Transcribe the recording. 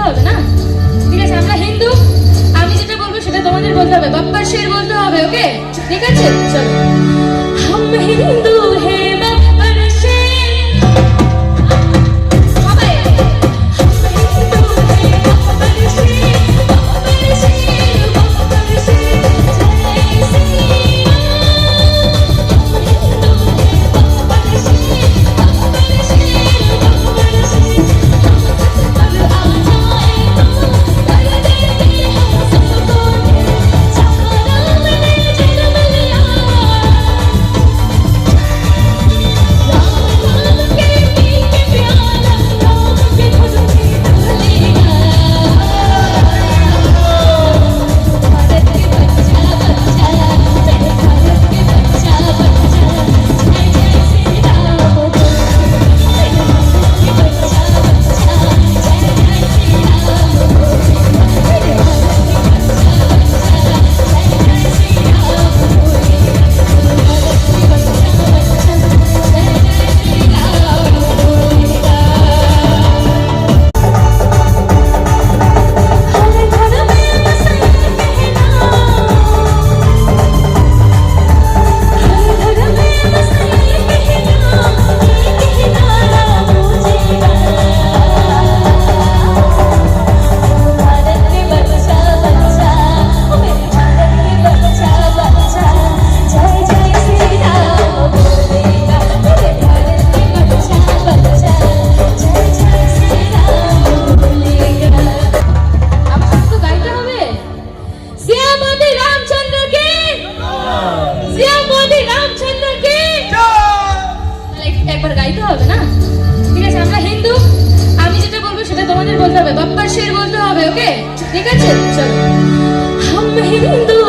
হবে না? ঠিক আছে, আমরা হিন্দু, আমি যেটা বলবো সেটা তোমাদের বলতে হবে, বাপ্পার শের বলতে হবে, ওকে? ঠিক আছে, চলো। हम हिंदू है बप्पर शेर, সবাই हम हिंदू है बप्पर शेर, बप्पर शेर, बप्पर शेर, जय श्री राम। हम हिंदू है बप्पर शेर, बप्पर शेर, बप्पर शेर, हम छत पर आ जाए तो कर देते हम सबको ढेर, जहाँ राम ने जन्म लिया, राम राम के पीके प्याला, राम के धुन में डोलेगा। भारत के बच्चा बच्चा, मेरे भारत के बच्चा बच्चा, जय जय श्री राम बोलो। मेरे भारत के बच्चा बच्चा, जय जय श्री राम बोलो। मेरे भारत के बच्चा बच्चा, जय जय श्री राम बोले। भारत के बच्चा बच्चा, जय जय श्री राम बोलेगा। हर घर में बस ये कहना, हर घर में बस ये कहना, राम पूजेगा। भारत के बच्चा बच्चा, मेरे भारत के बच्चा बच्चा, जय जय श्री राम बोलेगा। मेरे भारत के बच्चा बच्चा, जय जय श्री राम बोलेगा। अब सबको गाइते হবে, শ্যামলী রামচন্দ্র কি, শ্যামলী রামচন্দ্র কি। তাহলে একবার গাইতে হবে না? ঠিক আছে, আমরা হিন্দু, আমি যেটা বলবো সেটা তোমাদের বলতে হবে, বাপ্পার শের বলতে হবে, ওকে? ঠিক আছে, চলো। हम हिंदू